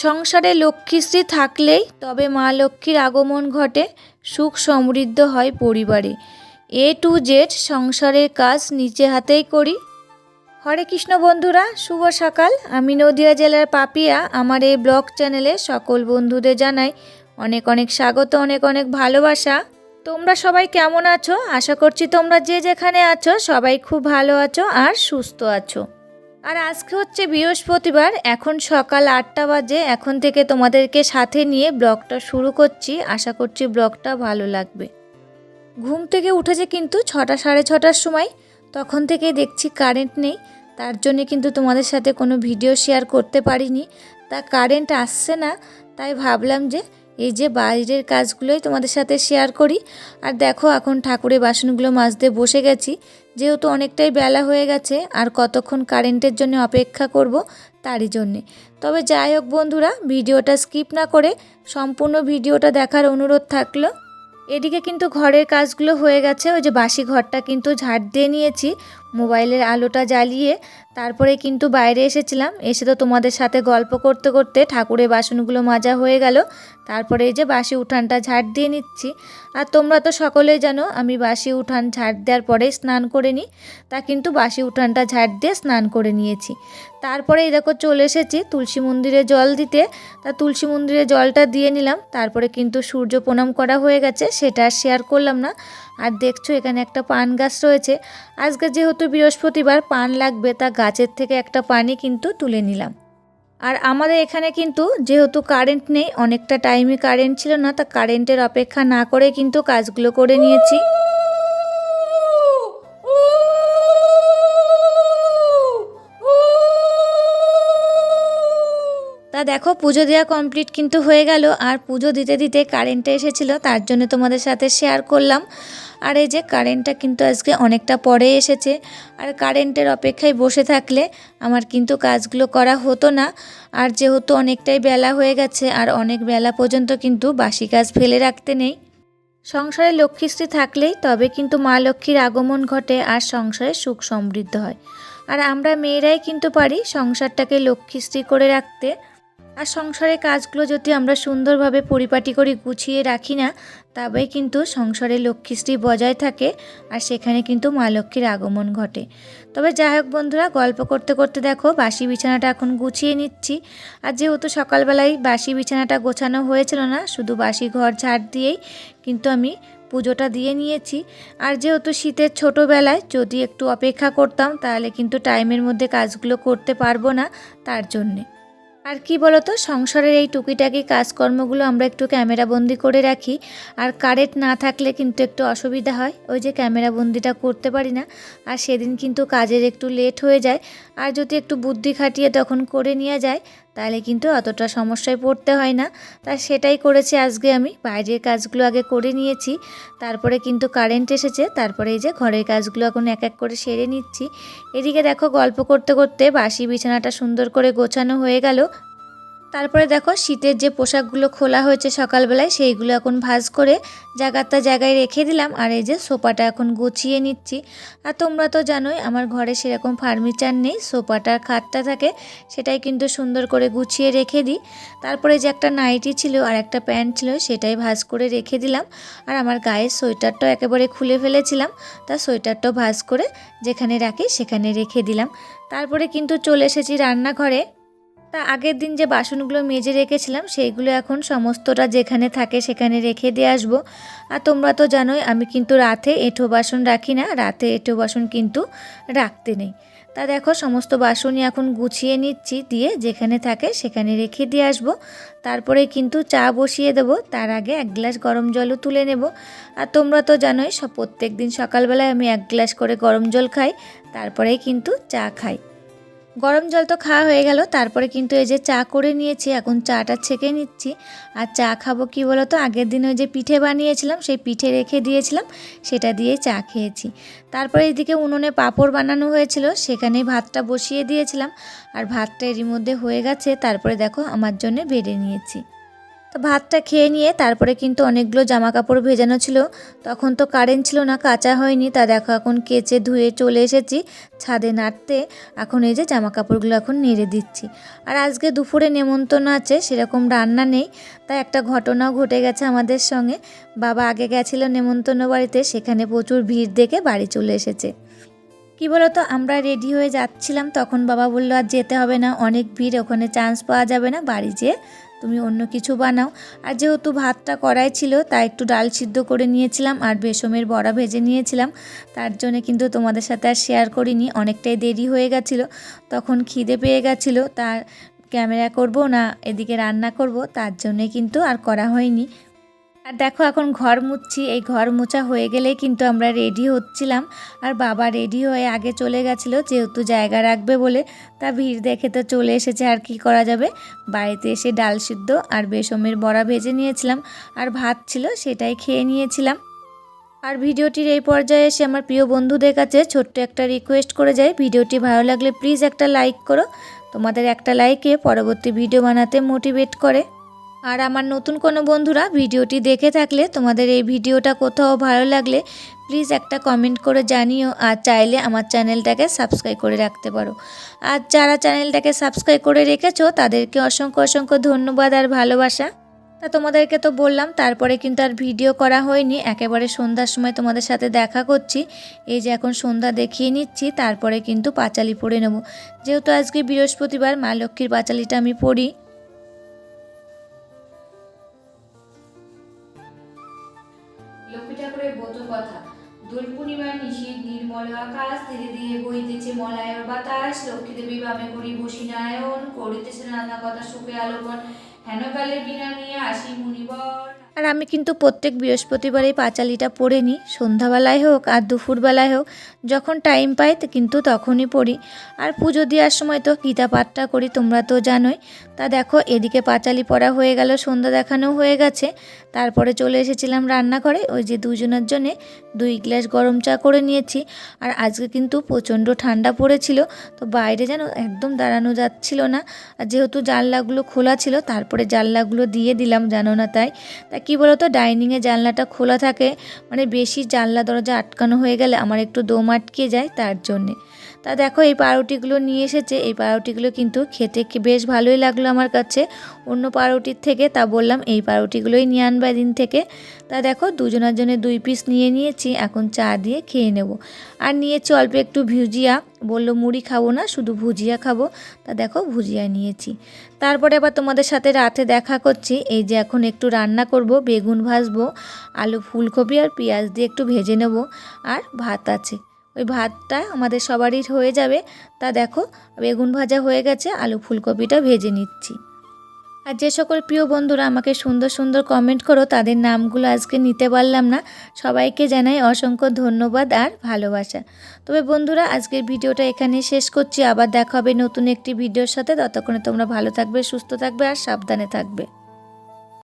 সংসারে লক্ষ্মীশ্রী থাকলেই তবে মা লক্ষ্মীর আগমন ঘটে, সুখ সমৃদ্ধ হয় পরিবারে। এ টু জেড সংসারের কাজ নিজে হাতেই করি। হরে কৃষ্ণ বন্ধুরা, শুভ সকাল। আমি নদিয়া জেলার পাপিয়া। আমার এই ব্লগ চ্যানেলে সকল বন্ধুদের জানাই অনেক অনেক স্বাগত, অনেক অনেক ভালোবাসা। তোমরা সবাই কেমন আছো? আশা করছি তোমরা যে যেখানে আছো সবাই খুব ভালো আছো আর সুস্থ আছো। আর আজকে হচ্ছে বৃহস্পতিবার, এখন সকাল 8টা বাজে। এখন থেকে তোমাদেরকে সাথে নিয়ে ব্লগটা শুরু করছি। আশা করছি ব্লগটা ভালো লাগবে। ঘুম থেকে উঠেছে কিন্তু 6টা সাড়ে 6টার সময়। তখন থেকে দেখছি কারেন্ট নেই, তার জন্যে কিন্তু তোমাদের সাথে কোনো ভিডিও শেয়ার করতে পারিনি। তা কারেন্ট আসছে না, তাই ভাবলাম যে এই যে বাইরের কাজগুলোই তোমাদের সাথে শেয়ার করি। আর দেখো এখন ঠাকুরের বাসনগুলো মাজতে বসে গেছি, যেহেতু অনেকটাই বেলা হয়ে গেছে আর কতক্ষণ কারেন্টের জন্য অপেক্ষা করব তারই জন্যে। তবে যাই হোক বন্ধুরা, ভিডিওটা স্কিপ না করে সম্পূর্ণ ভিডিওটা দেখার অনুরোধ থাকলো। এদিকে কিন্তু ঘরের কাজগুলো হয়ে গেছে। ওই যে বাসি ঘরটা কিন্তু ঝাড় দিয়ে নিয়েছি, মোবাইলের আলোটা জ্বালিয়ে। তারপরে কিন্তু বাইরে এসেছিলাম, এসে তো তোমাদের সাথে গল্প করতে করতে ঠাকুরের বাসনগুলো মাজা হয়ে গেল। তারপরে এই যে বাসি উঠানটা ঝাড় দিয়ে নিচ্ছি। আর তোমরা তো সকলেই জানো আমি বাসি উঠান ঝাড় দেওয়ার পরে স্নান করে নিই। তা কিন্তু বাসি উঠানটা ঝাড় দিয়ে স্নান করে নিয়েছি। তারপরে এই দেখো চলে এসেছি তুলসী মন্দিরে জল দিতে। তা তুলসী মন্দিরে জলটা দিয়ে নিলাম। তারপরে কিন্তু সূর্য প্রণাম করা হয়ে গেছে, সেটা আর শেয়ার করলাম না। আর দেখছো এখানে একটা পান গাছ রয়েছে। আজকে যেহেতু বৃহস্পতিবার পান লাগবে, তা গাছের থেকে একটা পানই কিন্তু তুলে নিলাম। আর আমাদের এখানে কিন্তু যেহেতু কারেন্ট নেই, অনেকটা টাইমে কারেন্ট ছিল না, তা কারেন্টের অপেক্ষা না করে কিন্তু কাজগুলো করে নিয়েছি। তা দেখো পুজো দেওয়া কমপ্লিট কিন্তু হয়ে গেল। আর পুজো দিতে দিতে কারেন্টটা এসেছিলো, তার জন্য তোমাদের সাথে শেয়ার করলাম। আর এই যে কারেন্টটা কিন্তু আজকে অনেকটা পরে এসেছে। আর কারেন্টের অপেক্ষায় বসে থাকলে আমার কিন্তু কাজগুলো করা হতো না। আর যেহেতু অনেকটাই বেলা হয়ে গেছে, আর অনেক বেলা পর্যন্ত কিন্তু বাসি কাজ ফেলে রাখতে নেই। সংসারে লক্ষ্মীশ্রী থাকলেই তবে কিন্তু মা লক্ষ্মীর আগমন ঘটে আর সংসারে সুখ সমৃদ্ধ হয়। আর আমরা মেয়েরাই কিন্তু পারি সংসারটাকে লক্ষ্মীশ্রী করে রাখতে। আর সংসারের কাজগুলো যদি আমরা সুন্দরভাবে পরিপাটি করে গুছিয়ে রাখি না, তবেই কিন্তু সংসারে লক্ষ্মীশ্রী বজায় থাকে আর সেখানে কিন্তু মা লক্ষ্মীর আগমন ঘটে। তবে যাই হোক বন্ধুরা, গল্প করতে করতে দেখো বাসি বিছানাটা এখন গুছিয়ে নিচ্ছি। আর যেহেতু সকালবেলায় বাসি বিছানাটা গোছানো হয়েছিল না, শুধু বাসি ঘর ঝাড় দিয়েই কিন্তু আমি পুজোটা দিয়ে নিয়েছি। আর যেহেতু শীতের ছোটোবেলায় যদি একটু অপেক্ষা করতাম তাহলে কিন্তু টাইমের মধ্যে কাজগুলো করতে পারবো না, তার জন্যে। আর কি বলতো, সংসারের এই টুকিটাকি কাজকর্মগুলো আমরা একটু ক্যামেরাবন্দি করে রাখি। আর কারেন্ট না থাকলে কিন্তু একটু অসুবিধা হয়, ওই যে ক্যামেরাবন্দিটা করতে পারি না। আর সেদিন কিন্তু কাজের একটু লেট হয়ে যায়। আর যদি একটু বুদ্ধি খাটিয়ে তখন করে নিয়ে যায়, তাহলে কিন্তু অতটা সমস্যায় পড়তে হয় না। তা সেটাই করেছি আজকে। আমি বাইরের কাজগুলো আগে করে নিয়েছি, তারপরে কিন্তু কারেন্ট এসেছে। তারপরে এই যে ঘরের কাজগুলো এখন এক এক করে সেরে নিচ্ছি। এদিকে দেখো গল্প করতে করতে বাসি বিছানাটা সুন্দর করে গোছানো হয়ে গেল। তারপরে দেখো শীতের যে পোশাকগুলো খোলা হয়েছে সকালবেলায়, সেইগুলো এখন ভাঁজ করে জায়গাটা জায়গায় রেখে দিলাম। আর এই যে সোফাটা এখন গুছিয়ে নিচ্ছি। আর তোমরা তো জানোই আমার ঘরে সেরকম ফার্নিচার নেই, সোফাটার খাটটা থাকে, সেটাই কিন্তু সুন্দর করে গুছিয়ে রেখে দিই। তারপরে যে একটা নাইটি ছিল আর একটা প্যান্ট ছিল, সেটাই ভাঁজ করে রেখে দিলাম। আর আমার গায়ের সোয়েটারটাও একেবারে খুলে ফেলেছিলাম, তা সোয়েটারটাও ভাঁজ করে যেখানে রাখি সেখানে রেখে দিলাম। তারপরে কিন্তু চলে এসেছি রান্নাঘরে। তা আগের দিন যে বাসনগুলো মেজে রেখেছিলাম সেইগুলো এখন সমস্তটা যেখানে থাকে সেখানে রেখে দিয়ে আসবো। আর তোমরা তো জানোই আমি কিন্তু রাতে এঁঠো বাসন রাখি না, রাতে এঁঠো বাসন কিন্তু রাখতে নেই। তা দেখো সমস্ত বাসনই এখন গুছিয়ে নিচ্ছি, দিয়ে যেখানে থাকে সেখানে রেখে দিয়ে আসবো। তারপরে কিন্তু চা বসিয়ে দেবো, তার আগে 1 গ্লাস গরম জলও তুলে নেব। আর তোমরা তো জানোই প্রত্যেক দিন সকালবেলায় আমি 1 গ্লাস করে গরম জল খাই, তারপরেই কিন্তু চা খাই। গরম জল তো খাওয়া হয়ে গেল, তারপরে কিন্তু এই যে চা করে নিয়েছি, এখন চাটা ছেঁকে নিচ্ছি। আর চা খাবো কি বলো তো, আগের দিন ওই যে পিঠে বানিয়েছিলাম সেই পিঠে রেখে দিয়েছিলাম, সেটা দিয়ে চা খেয়েছি। তারপরে এদিকে উনুনে পাঁপড় বানানো হয়েছিল, সেখানে ভাতটা বসিয়ে দিয়েছিলাম। আর ভাতটা এরই মধ্যে হয়ে গেছে, তারপরে দেখো আমার জন্য বেড়ে নিয়েছি। তো ভাতটা খেয়ে নিয়ে তারপরে কিন্তু অনেকগুলো জামা কাপড় ভেজানো ছিল, তখন তো কারেন্ট ছিল না, কাচা হয়নি। তা দেখো এখন কেচে ধুয়ে চলে এসেছি ছাদে নাড়তে। এখন এই যে জামা কাপড়গুলো এখন নেড়ে দিচ্ছি। আর আজকে দুপুরে নেমন্তন্ন আছে, সেরকম রান্না নেই। তাই একটা ঘটনাও ঘটে গেছে আমাদের সঙ্গে। বাবা আগে গেছিলো নেমন্তন্ন বাড়িতে, সেখানে প্রচুর ভিড় দেখে বাড়ি চলে এসেছে। কি বলতো, আমরা রেডি হয়ে যাচ্ছিলাম, তখন বাবা বললো আর যেতে হবে না, অনেক ভিড়, ওখানে চান্স পাওয়া যাবে না, বাড়ি যেয়ে তুমি অন্য কিছু বানাও। আর যেহেতু ভাতটা কড়াই ছিল, তাই একটু ডাল সিদ্ধ করে নিয়েছিলাম আর বেসমের বড়া ভেজে নিয়েছিলাম। তার জন্য কিন্তু তোমাদের সাথে আর শেয়ার করিনি, অনেকটাই দেরি হয়ে গেছিলো, তখন খিদে পেয়ে গেছিলো। তার ক্যামেরা করব না এদিকে রান্না করব, তার জন্যে কিন্তু আর করা হয়নি। আর দেখো এখন ঘর মুছছি, এই ঘর মোছা হয়ে গেলেই কিন্তু আমরা রেডি হচ্ছিলাম। আর বাবা রেডি হয়ে আগে চলে গেছিলো, যেহেতু জায়গা রাখবে বলে। তা ভিড় দেখে তো চলে এসেছে, আর কি করা যাবে। বাড়িতে এসে ডাল সিদ্ধ আর বেসমের বড়া ভেজে নিয়েছিলাম, আর ভাত ছিল সেটাই খেয়ে নিয়েছিলাম। আর ভিডিওটির এই পর্যায়ে এসে আমার প্রিয় বন্ধুদের কাছে ছোট্ট একটা রিকোয়েস্ট করে যাই, ভিডিওটি ভালো লাগলে প্লিজ একটা লাইক করো। তোমাদের একটা লাইকে পরবর্তী ভিডিও বানাতে মোটিভেট করে। আর আমার নতুন কোনো বন্ধুরা ভিডিওটি দেখে থাকলে তোমাদের এই ভিডিওটা কোথাও ভালো লাগলে প্লিজ একটা কমেন্ট করে জানিও। আর চাইলে আমার চ্যানেলটাকে সাবস্ক্রাইব করে রাখতে পারো। আর যারা চ্যানেলটাকে সাবস্ক্রাইব করে রেখেছো তাদেরকে অসংখ্য অসংখ্য ধন্যবাদ আর ভালোবাসা। তা তোমাদেরকে তো বললাম, তারপরে কিন্তু আর ভিডিও করা হয়নি, একেবারে সন্ধ্যার সময় তোমাদের সাথে দেখা করছি। এই যে এখন সন্ধ্যা দেখিয়ে নিচ্ছি, তারপরে কিন্তু পাঁচালি পরে নেব। যেহেতু আজকে বৃহস্পতিবার, মা লক্ষ্মীর পাঁচালিটা আমি পড়ি। লক্ষ্মী ঠাকুরের ব্রত কথা। দোল পূর্ণিমার নিশীথ নির্মল আকাশ, ধীরে ধীরে বইতেছে মলয়ের বাতাস। লক্ষ্মী দেবী বামে করি বসিনায়ন, করিতেছে নানা কথা সুখে আলোকন। হেনকালে বিনা নিয়ে আসি মুনিবর। আর আমি কিন্তু প্রত্যেক বৃহস্পতিবার এই পাঁচালিটা পড়ে নিই, সন্ধ্যাবেলায় হোক আর দুপুরবেলায় হোক, যখন টাইম পাই কিন্তু তখনই পড়ি। আর পুজো দেওয়ার সময় তো গীতা পাঠটা করি, তোমরা তো জানোই। তা দেখো এদিকে পাঁচালি পড়া হয়ে গেল, সন্ধ্যা দেখানো হয়ে গেছে। তারপরে চলে এসেছিলাম রান্নাঘরে, ওই যে দুজনের জন্যে 2 গ্লাস গরম চা করে নিয়েছি। আর আজকে কিন্তু প্রচণ্ড ঠান্ডা পড়েছিল, তো বাইরে যেন একদম দাঁড়ানো যাচ্ছিল না। আর যেহেতু জানলাগুলো খোলা ছিল, তারপরে জানলাগুলো দিয়ে দিলাম, জানো না তাই। তা কী বলো তো, ডাইনিংয়ে জানলাটা খোলা থাকে, মানে বেশি জানলা দরজা আটকানো হয়ে গেলে আমার একটু দম আটকে যায়, তার জন্যে। তা দেখো এই পাউরুটিগুলো নিয়ে এসেছে, এই পাউরুটিগুলো কিন্তু খেতে বেশ ভালোই লাগলো আমার কাছে অন্য পাউরুটির থেকে। তা বললাম এই পাউরুটিগুলোই নিয়ে আনবা দিন থেকে। তা দেখো দুজনের জন্য 2 পিস নিয়ে নিয়েছি, এখন চা দিয়ে খেয়ে নেব। আর নিয়েছি অল্প একটু ভুজিয়া, বললো মুড়ি খাবো না, শুধু ভুজিয়া খাবো। তা দেখো ভুজিয়া নিয়েছি। তারপরে আবার তোমাদের সাথে রাতে দেখা করছি। এই যে এখন একটু রান্না করব, বেগুন ভাজবো, আলু ফুলকপি আর পেঁয়াজ দিয়ে একটু ভেজে নেব। আর ভাত আছে, ওই ভাতটা আমাদের সবারই হয়ে যাবে। তা দেখো বেগুন ভাজা হয়ে গেছে, আলু ফুলকপিটা ভেজে নিচ্ছি। আর যে সকল প্রিয় বন্ধুরা আমাকে সুন্দর সুন্দর কমেন্ট করো, তাদের নামগুলো আজকে নিতে পারলাম না, সবাইকে জানাই অসংখ্য ধন্যবাদ আর ভালোবাসা। তবে বন্ধুরা আজকের ভিডিওটা এখানেই শেষ করছি, আবার দেখা হবে নতুন একটি ভিডিওর সাথে। ততক্ষণে তোমরা ভালো থাকবে, সুস্থ থাকবে আর সাবধানে থাকবে।